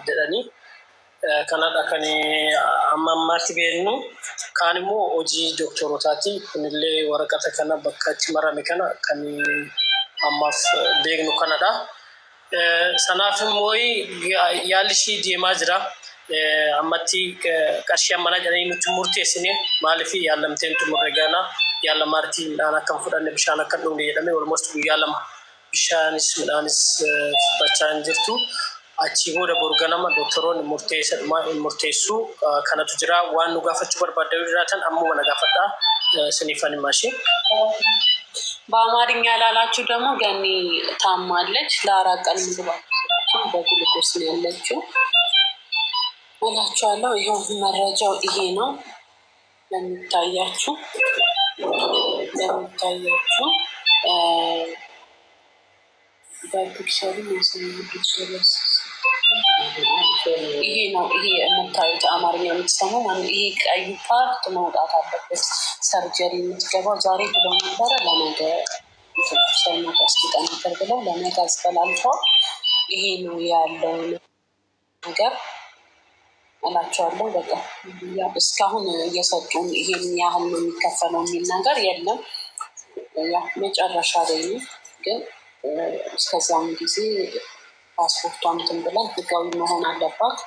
jedhanii kanadha kan amma ammaatti beeknu. Kaan immoo hojii doktorotaati. Kunillee waraqata kana bakka itti marame kana kan ammaaf beeknu kanadha. Sanaaf immoo yaalli ishii deemaa jira. Ammatti qarshii ammana jedhanii nutti murteessine maaliif yaalamteen tumurre gana yaalamaartii midhaan akka fudhanne bishaan akka dhugne jedhamee almost guyyaa lama bishaanis midhaanis fudhachaa hin jirtu. Achi booda borganama doktoroonni murteessu kanatu jira. Waan nu gaafachuu barbaaddan jiraatan ammuma na gaafadhaa siniifan himashi. በአማርኛ ላላችሁ ደግሞ ገኒ ታማለች። ለአራት ቀን ምግብ በግሉኮስ ነው ያለችው እላችኋለሁ። ይኸው መረጃው ይሄ ነው። ለሚታያችሁ በፒክቸሩ ማሳየት ይሄ ነው። ይሄ የምታዩት አማርኛ የምትሰሙ ማለት ይሄ ቀዩ ፓርት መውጣት አለበት። ሰርጀሪ የምትገባው ዛሬ ብለው ነበረ ለነገ ሰውነት እስኪጠናከር ብለው ለነገ አስተላልፈው ይሄ ነው ያለው ነገር እላቸዋለሁ። በቃ እስካሁን እየሰጡን ይሄን ያህል ነው የሚከፈለው የሚል ነገር የለም። ያ መጨረሻ ላይ ነው። ግን እስከዛም ጊዜ ፓስፖርቷን እንትን ብለን ህጋዊ መሆን አለባት።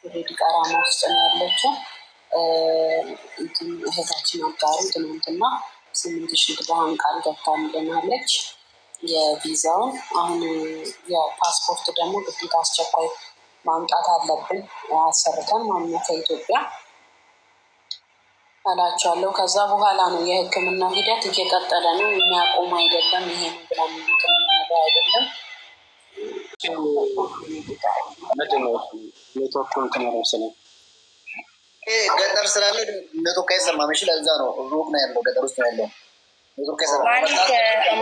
ኦልሬዲ ቀራማ ውስጥ ነው ያለችው። እህታችን አጋሩ ትናንትና 8,000 ድርሃም ቃል ገብታልናለች የቪዛውን። አሁን የፓስፖርት ደግሞ ግዴታ አስቸኳይ ማምጣት አለብን አሰርተን ማነው ከኢትዮጵያ እላቸዋለሁ። ከዛ በኋላ ነው የህክምና ሂደት እየቀጠለ ነው። የሚያቆም አይደለም። ይሄ ነው ብለን የምንለው አይደለም። ኔትወርኩን ከመረሰነ ገጠር ስላለ ኔትወርክ አይሰማም። እሺ ለዛ ነው ሩቅ ነው ያለው፣ ገጠር ውስጥ ነው ያለው። ኔትወርክ አይሰማም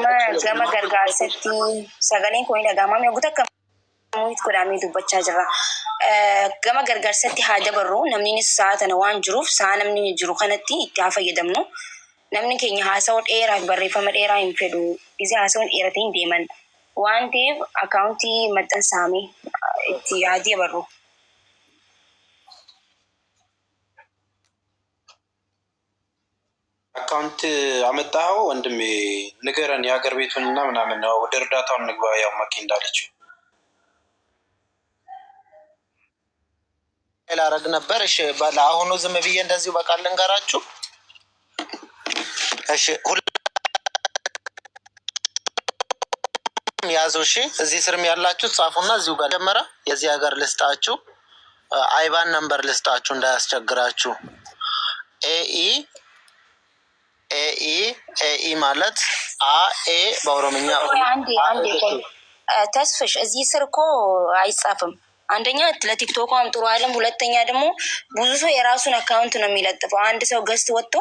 ማለት ገማ ገርጋርሰቲ ሰገሌን ኮይና ጋማ የሚያጉተከ ሙይት ኮዳሚ ዱበቻ ጅራ ገማ ገርጋርሰቲ ሀደበሩ ነምኒስ ሰዓተነ ዋን ጅሩፍ ሳ ነምኒ ጅሩ ከነቲ ኢታፈየደምኑ ነምኒ ኬኛ ሀሳው ዴራ በሬፈመ ዴራ ይንፈዱ ጊዜ ሀሳውን ኤረቴን ዴመን ዋንቲቭ አካውንቲ መጠን ሳሚ እቲ ሀደበሩ አካውንት አመጣው ወንድሜ ንገረን። የሀገር ቤቱንና ምናምን ነው ወደ እርዳታውን ንግባ። ያው ማኪ እንዳለችው ላረግ ነበር። እሺ ባላ አሁኑ ዝም ብዬ እንደዚሁ በቃል ልንገራችሁ። እሺ ያዙ። እሺ እዚህ ስርም ያላችሁ ጻፉና እዚሁ ጋር ጀመረ። የዚህ ሀገር ልስጣችሁ፣ አይባን ነምበር ልስጣችሁ እንዳያስቸግራችሁ። ኤኢ ማለት አኤ በኦሮምኛ አንዴ ተስፍሽ እዚህ ስር እኮ አይጻፍም። አንደኛ ለቲክቶኳም ጥሩ አይደለም። ሁለተኛ ደግሞ ብዙ ሰው የራሱን አካውንት ነው የሚለጥፈው። አንድ ሰው ገስት ወጥቶ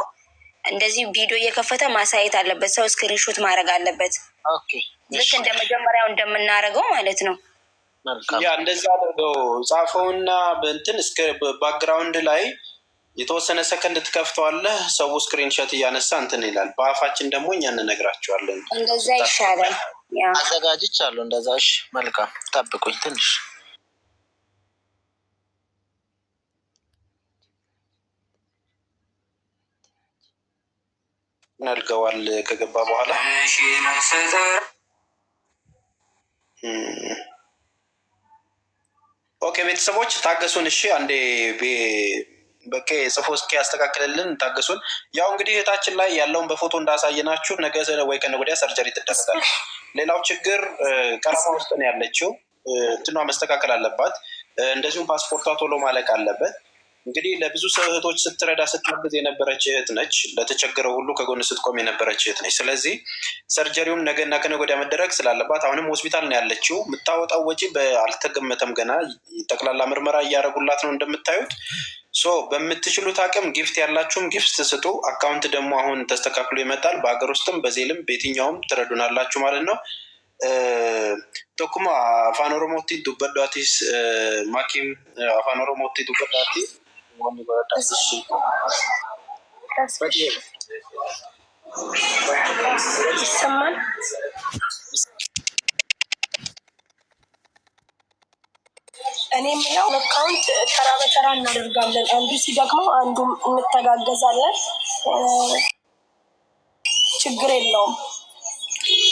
እንደዚህ ቪዲዮ እየከፈተ ማሳየት አለበት። ሰው ስክሪንሾት ማድረግ አለበት። ኦኬ ልክ እንደመጀመሪያው እንደምናደርገው ማለት ነው። ያ እንደዛ አድርገው ጻፈውና በእንትን እስከ ባክግራውንድ ላይ የተወሰነ ሰከንድ ትከፍተዋለህ። ሰው ስክሪንሾት እያነሳ እንትን ይላል። በአፋችን ደግሞ እኛ እንነግራቸዋለን። እንደዛ ይሻላል። ያ አዘጋጅቻለሁ እንደዛ። እሺ መልካም ጠብቁኝ ትንሽ። እናድርገዋል ከገባ በኋላ ኦኬ ቤተሰቦች ታገሱን። እሺ አንዴ በቃ ጽፎ እስኪ ያስተካክልልን ታገሱን። ያው እንግዲህ እህታችን ላይ ያለውን በፎቶ እንዳሳየናችሁ ነገ ወይ ከነገ ወዲያ ሰርጀሪ ትደረጋለች። ሌላው ችግር ቀረማ ውስጥ ነው ያለችው። እንትኗ መስተካከል አለባት። እንደዚሁም ፓስፖርቷ ቶሎ ማለቅ አለበት። እንግዲህ ለብዙ እህቶች ስትረዳ ስትመግዝ የነበረች እህት ነች። ለተቸገረው ሁሉ ከጎን ስትቆም የነበረች እህት ነች። ስለዚህ ሰርጀሪውም ነገና ከነገ ወዲያ መደረግ ስላለባት አሁንም ሆስፒታል ነው ያለችው። የምታወጣው ወጪ አልተገመተም ገና። ጠቅላላ ምርመራ እያደረጉላት ነው እንደምታዩት። በምትችሉት አቅም ጊፍት ያላችሁም ጊፍት ስጡ። አካውንት ደግሞ አሁን ተስተካክሎ ይመጣል። በሀገር ውስጥም በዜልም በየትኛውም ትረዱናላችሁ ማለት ነው። ቶኩማ አፋን ኦሮሞቲ ዱበዳቲስ ማኪም አፋን ኦሮሞቲ ዱበዳቲ ይሰማል። እኔ የምለው አካውንት ተራ በተራ እናደርጋለን። አንዱ ሲደግመው አንዱ እንተጋገዛለን። ችግር የለውም።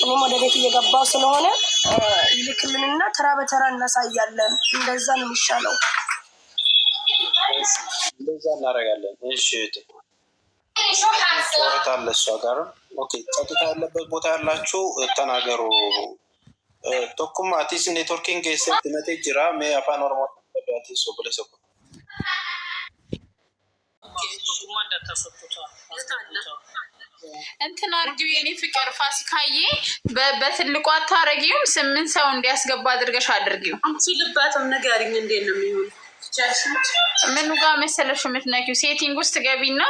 እኔም ወደ ቤት እየገባው ስለሆነ ይልክልንና ተራ በተራ እናሳያለን። እንደዛ ነው የሚሻለው። እንደዛ እናደርጋለን። እሺ ጨዋታለ እሷ ጋር ኦኬ። ጸጥታ ያለበት ቦታ ያላችሁ ተናገሩ። ቶኩም አቲስ ኔትወርኪንግ ሴት መቴ ጅራ ሜ አፋን ኦሮሞ አቲስ ብለሰኩ እንትን አርጊው የኔ ፍቅር ፋሲካዬ፣ በትልቁ አታረጊውም። 8 ሰው እንዲያስገባ አድርገሽ አድርጊው። አንቺ ልባትም ንገሪኝ፣ እንዴት ነው የሚሆነው? ምኑ ጋር መሰለሽ የምትነኪው? ሴቲንግ ውስጥ ገቢና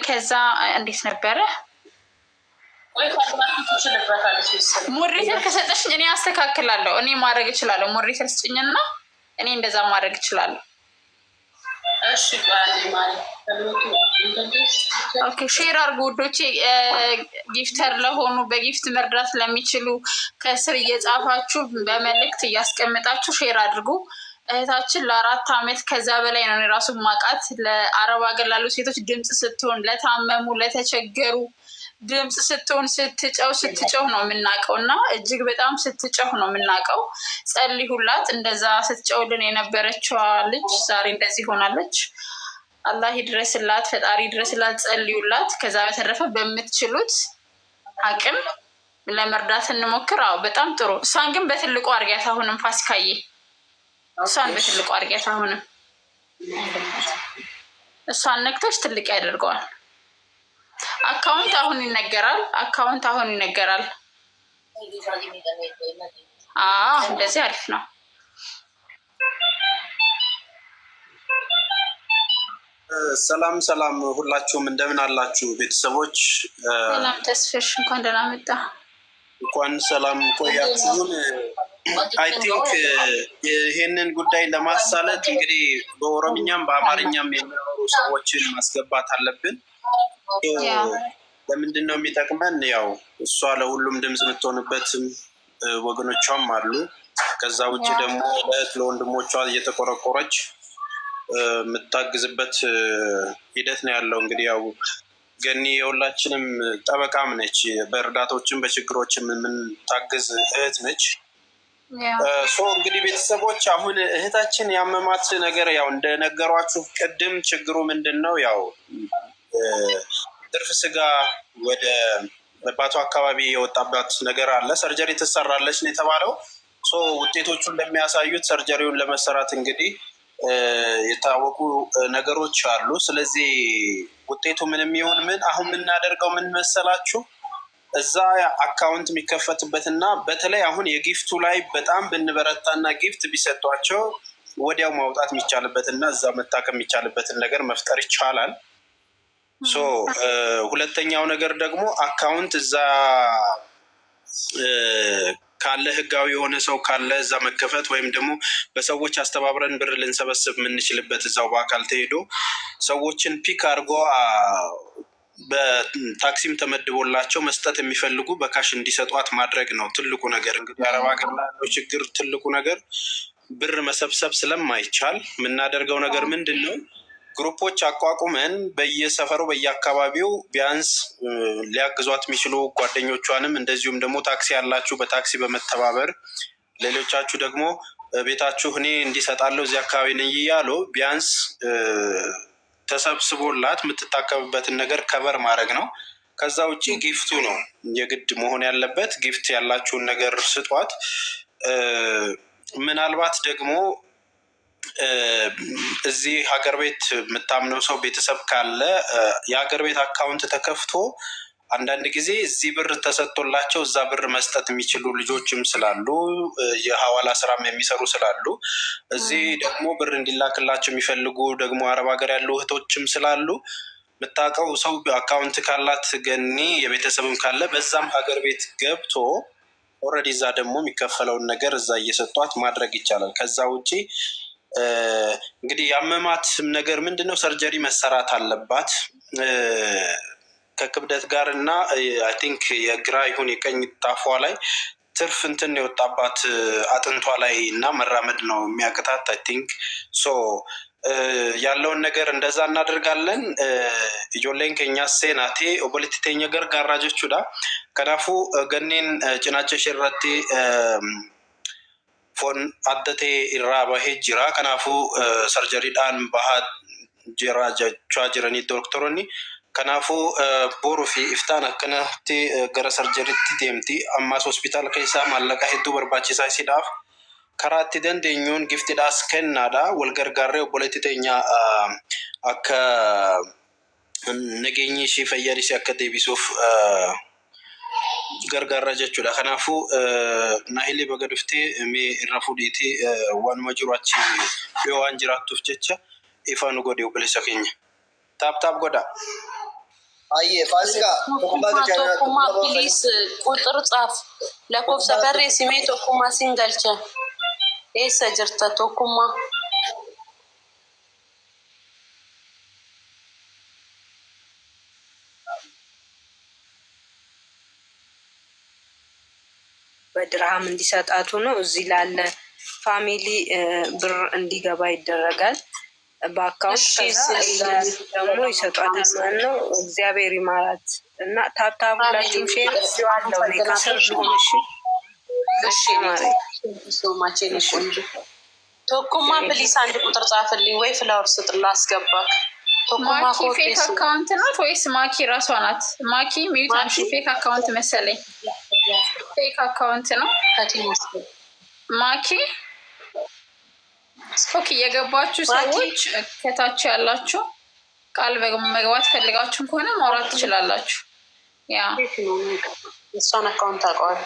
ከዛ እንዴት ነበረ? ሞዴሬተር ከሰጠሽኝ እኔ አስተካክላለሁ። እኔ ማድረግ እችላለሁ። ሞዴሬተር ስጭኝና እኔ እንደዛ ማድረግ እችላለሁ። እሺ ኦኬ፣ ሼር አድርጉ ውዶቼ። ጊፍተር ለሆኑ በጊፍት መርዳት ለሚችሉ ከስር እየጻፋችሁ በመልእክት እያስቀምጣችሁ ሼር አድርጉ። እህታችን ለ4 ዓመት ከዛ በላይ ነው የራሱ ማቃት ለአረብ ሀገር ላሉ ሴቶች ድምፅ ስትሆን፣ ለታመሙ ለተቸገሩ ድምፅ ስትሆን ስትጨው ነው የምናውቀው እና እጅግ በጣም ስትጨው ነው የምናውቀው። ጸልዩላት። እንደዛ ስትጨውልን የነበረችዋ ልጅ ዛሬ እንደዚህ ሆናለች። አላህ ይድረስላት፣ ፈጣሪ ይድረስላት። ጸልዩላት። ከዛ በተረፈ በምትችሉት አቅም ለመርዳት እንሞክር። አዎ በጣም ጥሩ። እሷን ግን በትልቁ አርጊያት። አሁንም ፋሲካዬ እሷን በትልቁ አርጊያት። አሁንም እሷን ነክቶች ትልቅ ያደርገዋል። አካውንት አሁን ይነገራል። አካውንት አሁን ይነገራል። እንደዚህ አሪፍ ነው። ሰላም ሰላም፣ ሁላችሁም እንደምን አላችሁ ቤተሰቦች? ሰላም ተስፍሽ፣ እንኳን ደህና መጣ። እንኳን ሰላም ቆያችሁን። አይ ቲንክ ይሄንን ጉዳይ ለማሳለጥ እንግዲህ በኦሮምኛም በአማርኛም የሚኖሩ ሰዎችን ማስገባት አለብን። ለምንድን ነው የሚጠቅመን? ያው እሷ ለሁሉም ድምፅ የምትሆንበትም ወገኖቿም አሉ። ከዛ ውጭ ደግሞ ለእህት ለወንድሞቿ እየተቆረቆረች የምታግዝበት ሂደት ነው ያለው። እንግዲህ ያው ገኒ የሁላችንም ጠበቃም ነች። በእርዳቶችም በችግሮችም የምንታግዝ እህት ነች። እንግዲህ ቤተሰቦች አሁን እህታችን ያመማት ነገር ያው እንደነገሯችሁ ቅድም ችግሩ ምንድን ነው? ያው ትርፍ ስጋ ወደ በባቱ አካባቢ የወጣባት ነገር አለ። ሰርጀሪ ትሰራለች ነው የተባለው። ውጤቶቹ እንደሚያሳዩት ሰርጀሪውን ለመሰራት እንግዲህ የታወቁ ነገሮች አሉ። ስለዚህ ውጤቱ ምንም ይሁን ምን አሁን የምናደርገው ምን መሰላችሁ? እዛ አካውንት የሚከፈትበትና በተለይ አሁን የጊፍቱ ላይ በጣም ብንበረታና ጊፍት ቢሰጧቸው ወዲያው ማውጣት የሚቻልበትና እዛ መታከም የሚቻልበትን ነገር መፍጠር ይቻላል። ሁለተኛው ነገር ደግሞ አካውንት እዛ ካለ ህጋዊ የሆነ ሰው ካለ እዛ መከፈት ወይም ደግሞ በሰዎች አስተባብረን ብር ልንሰበስብ የምንችልበት እዛው በአካል ተሄዶ ሰዎችን ፒክ አድርጎ በታክሲም ተመድቦላቸው መስጠት የሚፈልጉ በካሽ እንዲሰጧት ማድረግ ነው ትልቁ ነገር። እንግዲህ አረብ ሀገር ላለው ችግር ትልቁ ነገር ብር መሰብሰብ ስለማይቻል የምናደርገው ነገር ምንድን ነው? ግሩፖች አቋቁመን በየሰፈሩ በየአካባቢው ቢያንስ ሊያግዟት የሚችሉ ጓደኞቿንም እንደዚሁም ደግሞ ታክሲ ያላችሁ በታክሲ በመተባበር ሌሎቻችሁ ደግሞ ቤታችሁ እኔ እንዲሰጣለሁ እዚህ አካባቢ ነኝ እያሉ ቢያንስ ተሰብስቦላት የምትታከምበትን ነገር ከበር ማድረግ ነው። ከዛ ውጭ ጊፍቱ ነው የግድ መሆን ያለበት። ጊፍት ያላችሁን ነገር ስጧት። ምናልባት ደግሞ እዚህ ሀገር ቤት የምታምነው ሰው ቤተሰብ ካለ የሀገር ቤት አካውንት ተከፍቶ አንዳንድ ጊዜ እዚህ ብር ተሰጥቶላቸው እዛ ብር መስጠት የሚችሉ ልጆችም ስላሉ የሐዋላ ስራም የሚሰሩ ስላሉ እዚህ ደግሞ ብር እንዲላክላቸው የሚፈልጉ ደግሞ አረብ ሀገር ያሉ እህቶችም ስላሉ የምታውቀው ሰው አካውንት ካላት ገኒ የቤተሰብም ካለ በዛም ሀገር ቤት ገብቶ ኦልሬዲ እዛ ደግሞ የሚከፈለውን ነገር እዛ እየሰጧት ማድረግ ይቻላል። ከዛ ውጭ እንግዲህ ያመማት ነገር ምንድነው? ሰርጀሪ መሰራት አለባት ከክብደት ጋር እና አይ ቲንክ የግራ ይሁን የቀኝ ታፏ ላይ ትርፍ እንትን የወጣባት አጥንቷ ላይ እና መራመድ ነው የሚያቅታት። አይ ቲንክ ሶ ያለውን ነገር እንደዛ እናደርጋለን። ኢጆሌን ከኛ ሴናቴ ኦቦሊቲ ቴኛ ገርጋራ ጀቹዳ ከናፉ ገኒን ጭናቸ ሽረቲ ፎን አደቴ ኢራ ባሄ ጅራ ከናፉ ሰርጀሪዳን ባሃት ጅራ ጀቿ ጅረኒ ዶክተሮኒ ከናፉ ቦሩ ፊ ኢፍታን አከናቲ ገረ ሰርጀሪቲ ዴምቲ አማስ ሆስፒታል ከይሳ ማለቃ ሄዱ በርባቺሳ ሲዳፍ ከራቲ ደንደኙን ጊፍት ዳስ ከናዳ ወልገርጋሬው ፖለቲከኛ አከ ነገኝ ሺ ፈያሪስ አከዴቢሶፍ ገርጋራ ጀቹዳ ከናፉ ናይሊ በገድፍቴ ሜ ረፉዲቲ ዋን መጅሯቺ ዮዋን ጅራቱፍ ጀቻ ኢፋኑ ጎዴው ብለሰከኝ ታፕ ጎዳ አየ ፋሲካ ቶኩማ ፕሊስ ቁጥር ጻፍ ለኮፍ ሰፈሬ ሲሜ ቶኩማ ሲንገልቸ ኤሰ ጅርተ ቶኩማ በድርሃም እንዲሰጣቱ ነው። እዚህ ላለ ፋሚሊ ብር እንዲገባ ይደረጋል በአካውንት ደግሞ ይሰጧታል ማለት ነው። እግዚአብሔር ይማራት እና ታብታቡላችሁ ሼር ያለው ነው ከሰር ሆነሽ እሺ ማለት ሶማቼ ነው ቆንጆ ቶኩማ ፕሊስ አንድ ቁጥር ጻፈልኝ ወይ ፍላወር ስጥላ አስገባክ ቶኩማ ፌክ አካውንት ናት ወይስ ማኪ ራሷ ናት? ማኪ ሚዩት አንቺ ፌክ አካውንት መሰለኝ። ፌክ አካውንት ነው ማኪ። ኦኬ የገባችሁ ሰዎች ከታች ያላችሁ ቃል መግባት ፈልጋችሁ ከሆነ ማውራት ትችላላችሁ። ያ እሷን አካውንት አቋል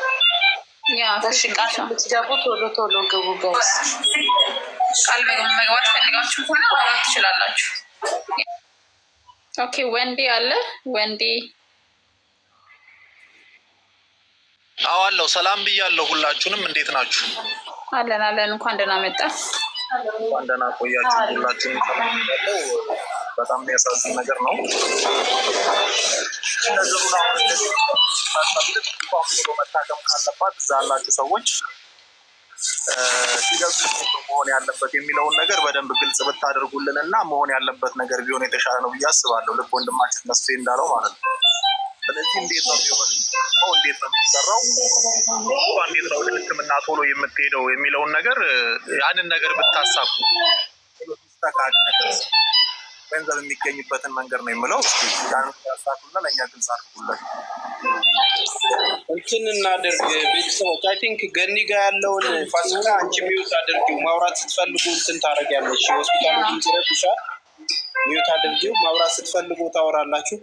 ያ እሺ ቃል ብትገቡ ቶሎ ግቡ ጋይስ። ቃል መግባት ፈልጋችሁ ከሆነ ማውራት ትችላላችሁ። ኦኬ ወንዲ አለ ወንዲ አዋለው ሰላም ብያለሁ። ሁላችሁንም እንዴት ናችሁ? አለን እንኳን ደህና መጣ። እንኳን ደህና ቆያችሁ። ሁላችሁንም ሰላም ብያለሁ። በጣም የሚያሳዝን ነገር ነው። ነገሩን አሁን መታከም ካለባት እዛ ያላችሁ ሰዎች ሲገዙ መሆን ያለበት የሚለውን ነገር በደንብ ግልጽ ብታደርጉልን እና መሆን ያለበት ነገር ቢሆን የተሻለ ነው ብዬ አስባለሁ። ልክ ወንድማችን መስፌ እንዳለው ማለት ነው። ስለዚህ እንዴት ነው የሚሆነው? እንዴት ነው የሚሰራው? እንዴት ነው ወደ ሕክምና ቶሎ የምትሄደው የሚለውን ነገር ያንን ነገር ብታሳቡ ይስተካከል። ገንዘብ የሚገኝበትን መንገድ ነው የምለው። እስኪ ያን ያሳቱና ለእኛ ግልጽ አድርጉልን። እንትን እናድርግ ቤተሰቦች። አይ ቲንክ ገኒ ጋ ያለውን ፋሲካ አንቺ ሚዩት አድርጊው። ማውራት ስትፈልጉ እንትን ታደርጊያለሽ። ሆስፒታሉ ይረዱሻል። ሚዩት አድርጊው። ማውራት ስትፈልጉ ታወራላችሁ።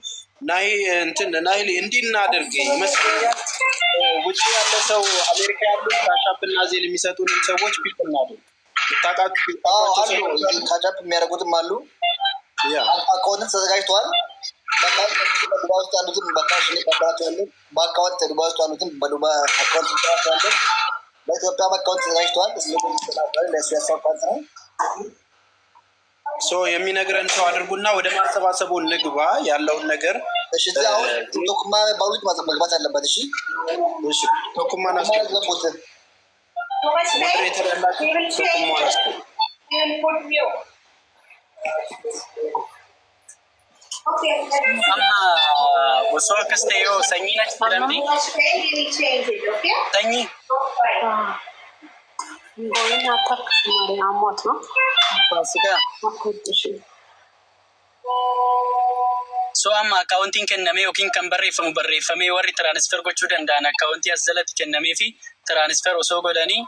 ናይ እንትን ናይሊ እንዲህ እናድርግ ይመስለኛል። ውጭ ያለ ሰው አሜሪካ ያሉት ካሻፕና ዜል የሚሰጡንን ሰዎች ፒክ እናድርግ። ታቃችሁ ካሻፕ የሚያደርጉትም አሉ። አካውንት ተዘጋጅቷል። በዱባይ ውስጥ ያሉትን በካሽ እንቀበላቸዋለን። በአካውንት ዱባይ ውስጥ ያሉትን በዱባይ አካውንት እንቀበላቸዋለን። በኢትዮጵያ አካውንት ተዘጋጅቷል። ለእሱ ያሳውቃል ነው የሚነግረን ሰው አድርጉና ወደ ማሰባሰቡ ንግባ ያለውን ነገር። እሺ አሁን ቶኩማ ባሉት መግባት አለበት። እሺ ቶኩማ ናስገቡት ሞዴሬተር ያላችሁ ቶኩማ ናስገቡ። amma osoo akkas ta'e yoo sanyii natti filamne sanyii so amma akkaawuntiin kenname yookiin kan barreeffame warri tiraanisfer gochuu danda'an akkaawuntii as jalatti kennamee fi tiraanisfer osoo godhanii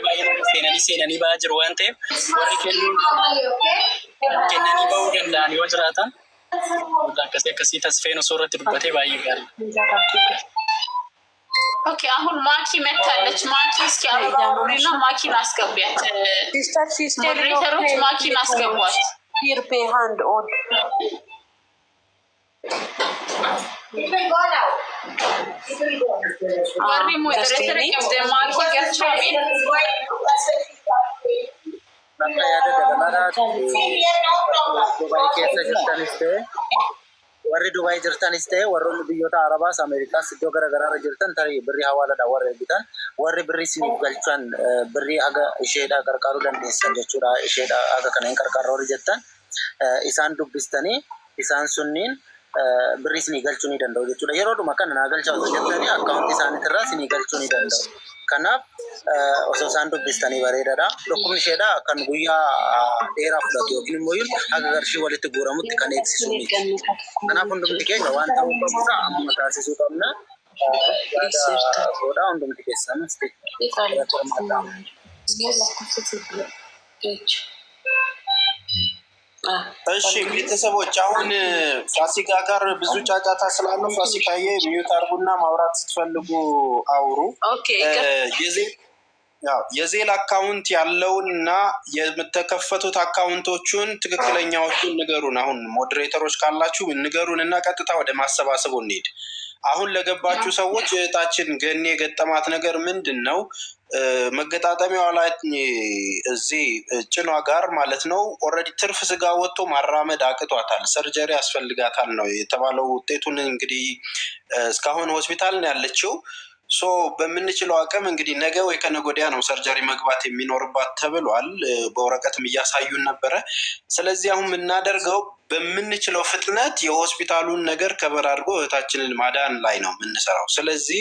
baay'ee seenanii ba'aa jiru waan ta'eef warri kennanii ba'uu danda'an yoo jiraatan akkasii tasfeen osoo irratti dubbatee baay'ee gaarii. ኦኬ አሁን ማኪ መታለች። ማኪ እስኪ አብራሩና ማኪን አስገቢያት። ሞዴሬተሮች ማኪን አስገቧት። ሂር ፔ ሃንድ ኦን warri modereetere qabde maakii garchaame bakka yaada dabalataati Dubaay keessa jirtanis ta'e warri Dubai jirtanis ta'e warroonni biyyoota Arabaas Ameerikaas iddoo garaagaraa jirtan tarii birrii hawaalaadha warri bitan warri birrii isiniif galchan birrii aga isheedhaa qarqaaruu dandeessan jechuudha. Isheedhaa aga kana hin qarqaarra warri jettan isaan dubbistanii isaan sunniin birrii isinii galchuu ni danda'u jechuudha. Yeroodhuma kana naa galchaa osoo jettanii akkaawuntii isaaniitirraa isinii galchuu ni danda'u. Kanaaf osoo isaan dubbistanii bareedaadha. Dhukkubni isheedhaa kan guyyaa dheeraa fudhatu yookiin immoo akka qarshii walitti guuramutti kan eegsisu miti. Kanaaf hundumti keenya waan ta'uu qabuudha amma taasisuu qabna. Yaada hundumti keessanis እሺ ቤተሰቦች አሁን ፋሲካ ጋር ብዙ ጫጫታ ስላለው ፋሲካዬ ሚዩት አርጉና ማውራት ስትፈልጉ አውሩ። የዜል አካውንት ያለውና የምትከፈቱት አካውንቶቹን ትክክለኛዎቹን ንገሩን። አሁን ሞዴሬተሮች ካላችሁ ንገሩን እና ቀጥታ ወደ ማሰባሰቡ እንሂድ። አሁን ለገባችሁ ሰዎች እህታችን ገኔ የገጠማት ነገር ምንድን ነው? መገጣጠሚያው ላይ እዚህ ጭኗ ጋር ማለት ነው ኦልሬዲ ትርፍ ስጋ ወጥቶ ማራመድ አቅቷታል። ሰርጀሪ ያስፈልጋታል ነው የተባለው። ውጤቱን እንግዲህ እስካሁን ሆስፒታል ነው ያለችው። ሶ በምንችለው አቅም እንግዲህ ነገ ወይ ከነገ ወዲያ ነው ሰርጀሪ መግባት የሚኖርባት ተብሏል። በወረቀትም እያሳዩን ነበረ። ስለዚህ አሁን የምናደርገው በምንችለው ፍጥነት የሆስፒታሉን ነገር ከበር አድርጎ እህታችንን ማዳን ላይ ነው የምንሰራው። ስለዚህ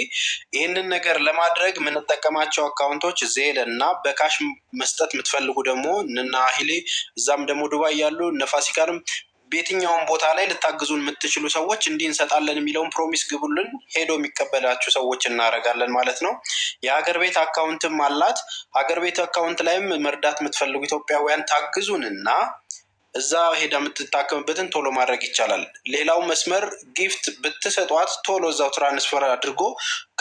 ይህንን ነገር ለማድረግ የምንጠቀማቸው አካውንቶች ዜል እና በካሽ መስጠት የምትፈልጉ ደግሞ እና ሂሌ እዛም ደግሞ ዱባይ ያሉ ነፋሲካንም በየትኛውም ቦታ ላይ ልታግዙን የምትችሉ ሰዎች እንዲህ እንሰጣለን የሚለውን ፕሮሚስ ግቡልን። ሄዶ የሚቀበላችሁ ሰዎች እናደርጋለን ማለት ነው። የሀገር ቤት አካውንትም አላት። ሀገር ቤት አካውንት ላይም መርዳት የምትፈልጉ ኢትዮጵያውያን ታግዙንና እዛ ሄዳ የምትታከምበትን ቶሎ ማድረግ ይቻላል። ሌላው መስመር ጊፍት ብትሰጧት ቶሎ እዛው ትራንስፈር አድርጎ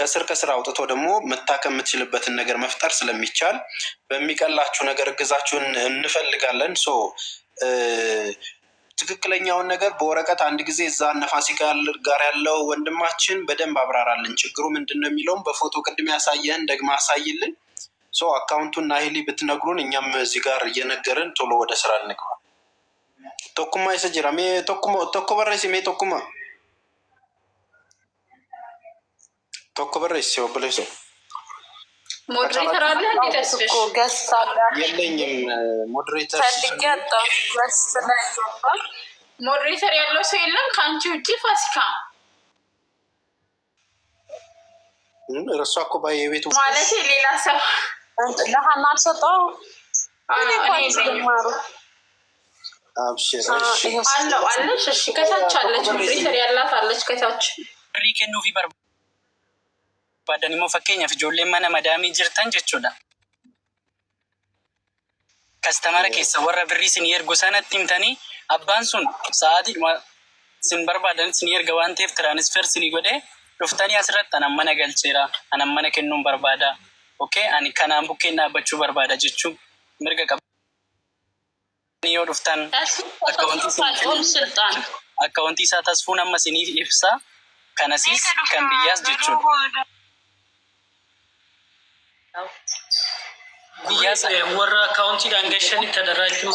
ከስር አውጥቶ ደግሞ መታከም የምትችልበትን ነገር መፍጠር ስለሚቻል በሚቀላችሁ ነገር እግዛችሁን እንፈልጋለን። ሶ ትክክለኛውን ነገር በወረቀት አንድ ጊዜ እዛ ነፋሲካ ጋር ያለው ወንድማችን በደንብ አብራራልን። ችግሩ ምንድነው የሚለውን በፎቶ ቅድም ያሳየህን ደግማ አሳይልን። ሶ አካውንቱን ናሂሊ ብትነግሩን እኛም እዚህ ጋር እየነገርን ቶሎ ወደ ስራ እንግባ። ቶኩማ ይሰጅራ ሜ ቶኮ በረሲ ሜ ቶኩማ ቶኮ በረሲ ወብለሶ ሞዴሬተር አለ እንዴ? ተስፍሽ የለኝም። ሞዴሬተር ሞዴሬተር ያለው ሰው የለም ከአንቺ ውጭ ፋሲካ እርሷ እኮ የቤቱ ማለት ሌላ ሰው ለሀና አልሰጠው አብሽር አለው አለች። እሺ ከታች አለች ሞዴሬተር ያላት አለች ከታች ሪከኑ ፊበር ባደኒሞ ፈከኛፍ ጆሌን መነ መዳሚ ጅርተን ጀቹዳ ከስተመረ ኬሰ ወረ ብሪ ሲኒየር ጎሰነት ቲምተኒ አባን ሱን ሰዓዲ ሲንበርባደን ሲኒየር ገዋንቴፍ ትራንስፈር ሲኒ ጎዴ ዱፍተኒ አስረት አነመነ ገልቼራ አነመነ ከኑን በርባዳ ኦኬ አኒ ከናም ቡኬና በቹ በርባዳ ጀቹ ምርገ ቀብኒዮ ዱፍተን አካውንቲ ሳ ተስፉን አመሲኒ ኢፍሳ ከነሲስ ከንብያስ ጀቹ warra akkaawuntiidhaan gashanii tadarraachuu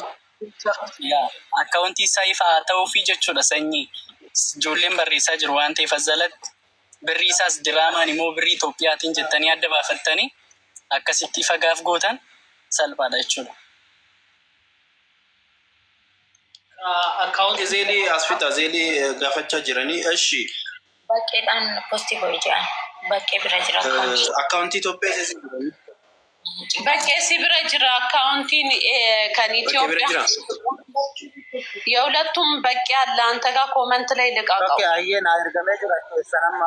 akkaawuntii isaa ifa haa ta'uufi jechuudha. Sanyii ijoolleen barreessaa jiru waan ta'eef azalatti birrii isaas diraamaan immoo birrii Itoophiyaatiin jettanii adda baafattanii akkasitti ifa gaaf gootan salphaadha jechuudha. akkaawunti zeelii asfita zeelii gaafachaa jiranii. Eshi bakkeedhaan postii ho'i jedhan bakkee bira jira akkaawuntii Itoophiyaa bakkee si bira jira አካውንቲን ከኢትዮጵያ የሁለቱም በቂ አለ። አንተ ጋር ኮመንት ላይ ልቃቀው። ኦኬ አየን አርገመ ጅራ ሰላማ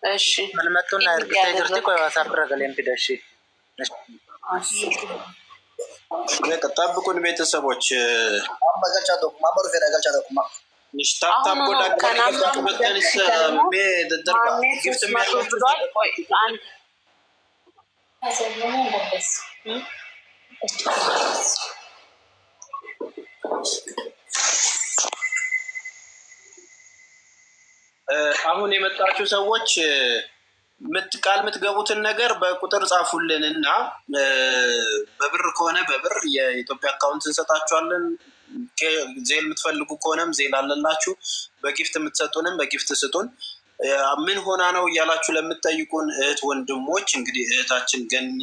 እሺ ምን መጥቶና አርገተ ጅርቲ ቆይ ዋትስአፕ ረገለም ቢደሽ ጠብቁን ቤተሰቦች። ማበጋቻቶ ማበሩ ፈዳጋቻቶ ማ ንሽታታ ጎዳ ከበተንስ ሜ ደርባ ጊፍት የሚያደርጉት ቆይ አንድ አሁን የመጣችሁ ሰዎች ቃል የምትገቡትን ነገር በቁጥር ጻፉልን እና በብር ከሆነ በብር የኢትዮጵያ አካውንት እንሰጣችኋለን። ዜል የምትፈልጉ ከሆነም ዜል አለላችሁ። በጊፍት የምትሰጡንም በጊፍት ስጡን። ምን ሆና ነው እያላችሁ ለምትጠይቁን እህት ወንድሞች እንግዲህ እህታችን ገኒ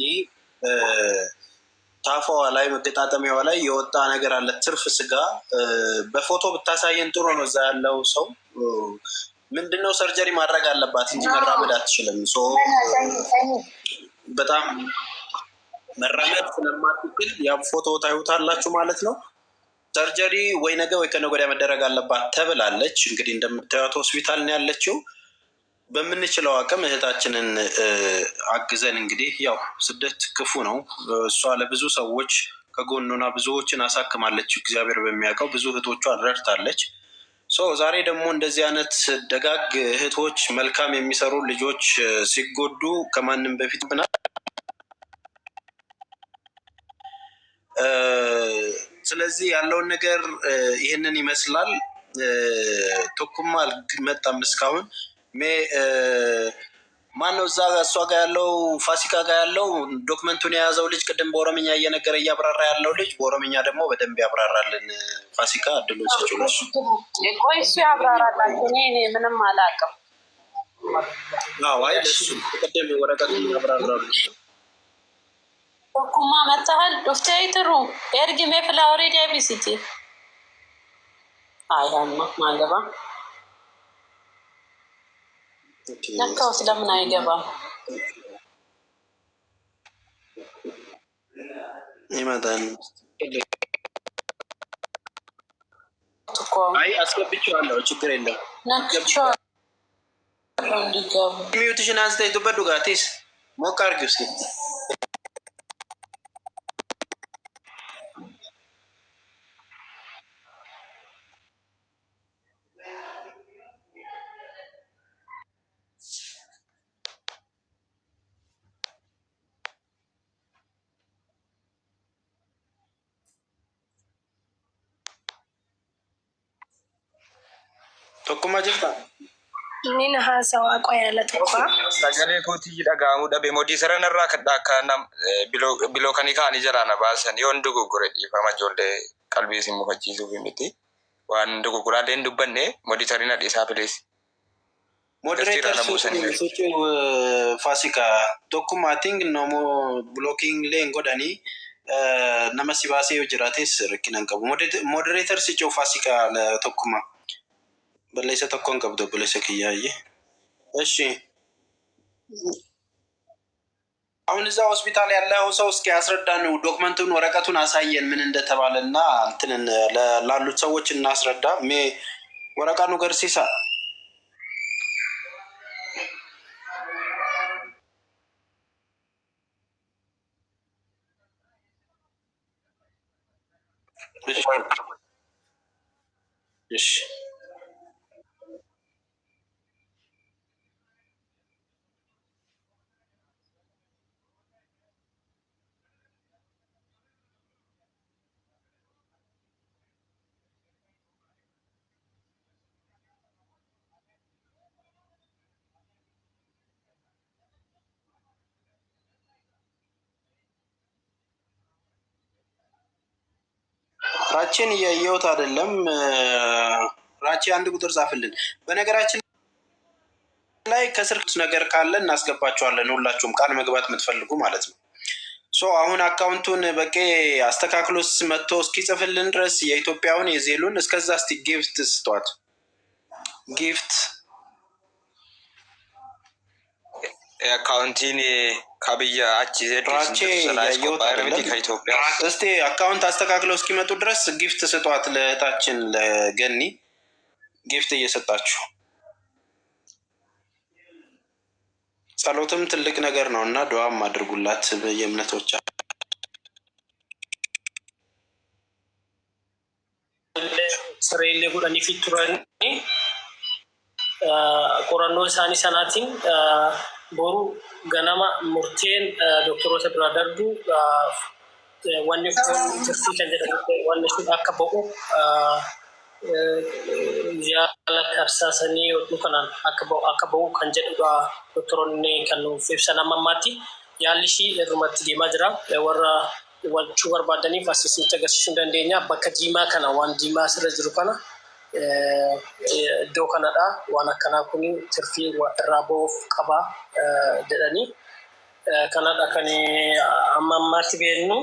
ታፋዋ ላይ መገጣጠሚያዋ ላይ የወጣ ነገር አለ፣ ትርፍ ስጋ። በፎቶ ብታሳየን ጥሩ ነው። እዛ ያለው ሰው ምንድነው ሰርጀሪ ማድረግ አለባት እንጂ መራመድ አትችልም። በጣም መራመድ ስለማትችል ያ ፎቶ ታዩታላችሁ ማለት ነው። ሰርጀሪ ወይ ነገ ወይ ከነገ ወዲያ መደረግ አለባት ተብላለች። እንግዲህ እንደምታዩት ሆስፒታል ነው ያለችው። በምንችለው አቅም እህታችንን አግዘን እንግዲህ ያው ስደት ክፉ ነው። እሷ ለብዙ ሰዎች ከጎኑና ብዙዎችን አሳክማለች። እግዚአብሔር በሚያውቀው ብዙ እህቶቿን ረድታለች። ዛሬ ደግሞ እንደዚህ አይነት ደጋግ እህቶች መልካም የሚሰሩ ልጆች ሲጎዱ ከማንም በፊት ብና ስለዚህ ያለውን ነገር ይህንን ይመስላል። ቶኩማ አልመጣም እስካሁን። ማነው እዛ እሷ ጋር ያለው ፋሲካ ጋር ያለው ዶክመንቱን የያዘው ልጅ ቅድም በኦሮምኛ እየነገረ እያብራራ ያለው ልጅ በኦሮምኛ ደግሞ በደንብ ያብራራልን። ፋሲካ እድሉን ስጭሎች። ቆይ እሱ ያብራራላችሁ፣ እኔ ምንም አላውቅም። አይ ለሱ ቅድም ወረቀቱን ያብራራሉ። ቶኩማ መጣሃል ዶፍቴይትሩ ኤርጊሜ ፍላወሪ ዴቢሲቲ አይሃማ ማገባ ነካው ስለምን አይገባም? ይመጣል። አይ አስገብቼዋለሁ፣ ችግር የለም። ነካው እንዲገባ ሚዩትሽን አንስተይቱበት ዱጋቲስ ሞቅ አድርጊው እስኪ። Tokkummaa jirta? Inni na haasawa qoya la tokko. Sagalee kootii dhaga'amuu dhabe modii saranarraa kadhaa akka biloo kanii ka'anii jiraana baasan yoo dogoggore dhiifama ijoollee qalbii isin mufachiisuuf miti. Waan dogoggoraallee hin dubbanne modii sarina dhiisaa fileessi. Moderator Fasika Tokkummaa ting nomo blocking leen godhanii nama si baasee yoo jiraates rakkinaan qabu. Moderator si coo Fasika Tokkummaa. በለሰ ተኮን ቀብዶ በለሰ ከያየ እሺ አሁን እዛ ሆስፒታል ያለው ሰው እስኪ ያስረዳን ዶክመንቱን ወረቀቱን አሳየን ምን እንደተባለና እንትን ላሉት ሰዎች እናስረዳ ሜ ወረቀቱ ገርሲሳ እሺ ራችን እያየሁት አይደለም። ራቺ አንድ ቁጥር ጻፍልን። በነገራችን ላይ ከስር ነገር ካለ እናስገባቸዋለን። ሁላችሁም ቃል መግባት የምትፈልጉ ማለት ነው። አሁን አካውንቱን በቄ አስተካክሎስ መጥቶ እስኪጽፍልን ድረስ የኢትዮጵያውን የዜሉን እስከዛ እስቲ ጊፍት ስጧት። ጊፍት አካውንቲን ካብያ አቺ ራቼ ያየሁት ከኢትዮጵያ እስቲ አካውንት አስተካክለው እስኪመጡ ድረስ ጊፍት ስጧት። ለእህታችን ለገኒ ጊፍት እየሰጣችሁ ጸሎትም ትልቅ ነገር ነው እና ዱዓም አድርጉላት በየእምነቶች ስሬሌ ጉዳኒ ፊቱራኒ ቆራኖ ሳኒ ሰናቲን ቦሩ ገናማ ሙርቴን ዶክተሮች ብራደርዱ ዋን ትርፊ ከንጀደ ዋን ሹ አከበቁ ዚያላ ከርሳሰኒ ወጡ ከናን አከበቁ ከንጀደ ዶክተሮኒ ከኑ ፌብሰና ማማቲ ያልሺ ሩመት ዲማጅራ ወራ walchuu barbaadaniif asisitti agarsiisuu dandeenya. Bakka diimaa kana waan diimaa asirra jiru kana iddoo kanadha. Waan akkanaa kun tirfii irraa ba'uuf qaba jedhanii kanadha kan amma ammaatti beeknu.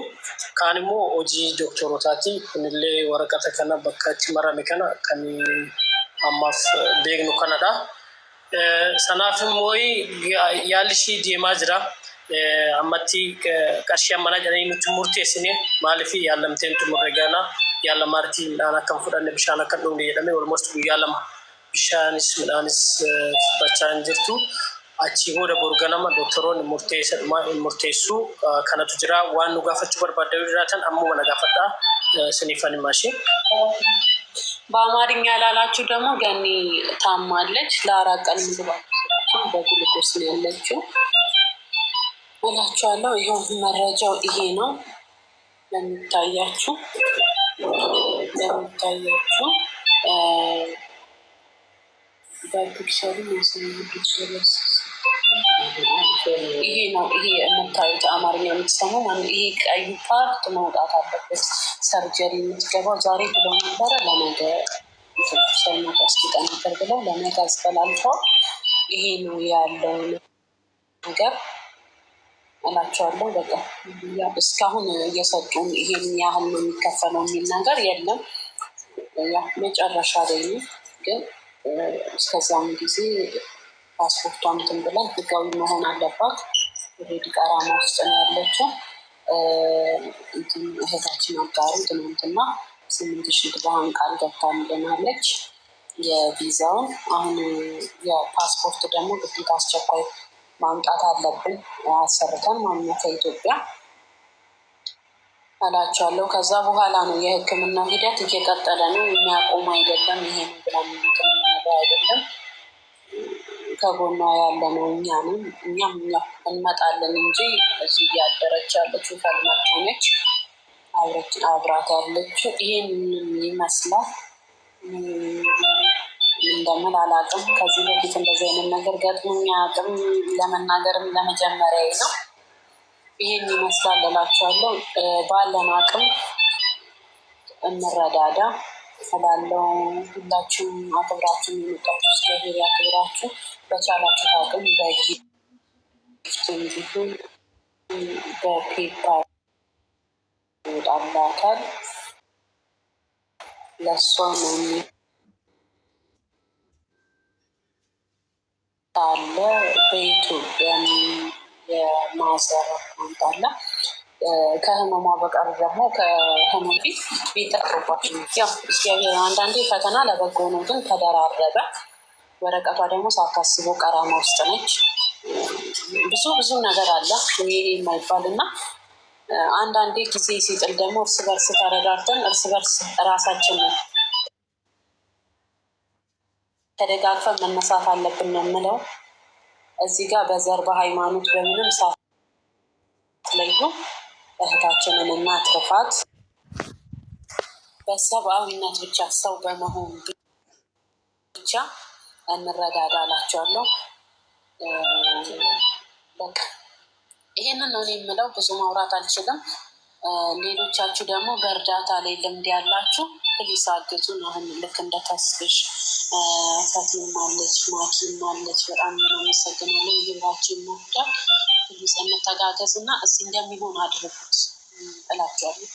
Kaan immoo hojii doktorotaati. Kunillee waraqata kana bakka itti marame kana kan ammaaf beeknu kanadha. Sanaaf immoo yaalli ishii deemaa jira. Ammatti qarshii mana jedhanii nutti murteessine maaliif yaalamteen tumurre gana yaalamaartii midhaan akka fudhanne bishaan akka dhugne jedhame almost guyyaa lama bishaanis midhaanis fudhachaa hin jirtu. Achi booda borganama doktoroonni murteessuu kanatu jira. Waan nu gaafachuu barbaaddan jiraatan ammoo mana gaafadhaa siniifan maashii በአማርኛ ላላችሁ ደግሞ ገኒ ታማለች። ለ4 ቀን ምግብ በግሉኮስ ነው ያለችው እላችኋለሁ። ይኸው መረጃው ይሄ ነው። ለሚታያችሁ በፒክቸሩ ይሄ ነው። ይሄ የምታዩት አማርኛ የምትሰሙ ይሄ ቀዩ ፓርት መውጣት አለበት። ሰርጀሪ የምትገባው ዛሬ ብለው ነበረ ለነገ ሰውነት እስኪጠናከር ብለው ለነገ አስተላልፈው ይሄ ነው ያለው ነገር እላቸዋለሁ። በቃ እስካሁን እየሰጡን ይሄን ያህል ነው የሚከፈለው የሚል ነገር የለም። መጨረሻ ላይ ግን እስከዛም ጊዜ ፓስፖርቷን እንትን ብለን ህጋዊ መሆን አለባት። ኦልሬዲ ቀራማ ውስጥ ነው ያለችው። እህታችን አጋሩ ትናንትና 8,000 ድርሃም ቃል ገብታልናለች የቪዛውን። አሁን የፓስፖርት ደግሞ ግዴታ አስቸኳይ ማምጣት አለብን አሰርተን ማንኛው ከኢትዮጵያ እላቸዋለሁ። ከዛ በኋላ ነው የህክምናው ሂደት እየቀጠለ ነው። የሚያቆም አይደለም። ይሄ ነው ብለን ነገር አይደለም። ከጎኗ ያለ ነው እኛም እንመጣለን እንጂ እዚህ ያደረች ያለችው ፈልማቸው ነች አብራት ያለችው። ይሄን ይመስላል። እንደምን አላውቅም። ከዚህ በፊት እንደዚህ አይነት ነገር ገጥሞኝ አያውቅም። ለመናገርም ለመጀመሪያ ነው። ይሄን ይመስላል እላችኋለሁ። ባለን አቅም እንረዳዳ ስላለው ሁላችሁም አክብራችሁ የመጣችሁ እግዚአብሔር ያክብራችሁ። በቻላችሁ አቅም በጊፍት እንዲሁም በፔፓል ይወጣላታል። ለእሷ ነው አለ። በኢትዮጵያ የማዘር አካውንት አለ። ከህመሟ በቀር ደግሞ ከህመም ፊት ቤተሰቦቻችን ያው እግዚአብሔር አንዳንዴ ፈተና ለበጎ ነው፣ ግን ተደራረበ። ወረቀቷ ደግሞ ሳታስበው ቀራማ ውስጥ ነች። ብዙ ነገር አለ ይሄ የማይባል እና አንዳንዴ ጊዜ ሲጥል ደግሞ እርስ በርስ ተረዳርተን እርስ በርስ ራሳችን ተደጋግፈን መነሳት አለብን ነው የምለው። እዚህ ጋር በዘር በሃይማኖት በምንም ሳትለዩ እህታችንን እናትርፋት። በሰብአዊነት ብቻ ሰው በመሆን ብቻ እንረዳዳ እላቸዋለሁ። በቃ ይሄንን ነው የምለው። ብዙ ማውራት አልችልም። ሌሎቻችሁ ደግሞ በእርዳታ ላይ ልምድ ያላችሁ ፕሊስ አግዙን። አሁን ልክ እንደ ተስፍሽ ፈትም አለች፣ ማኪም አለች። በጣም እናመሰግናለን። ይህራችን መፍዳል ፕሊስ እንተጋገዝ እና እስኪ እንደሚሆን አድርጉት እላቸዋለሁ።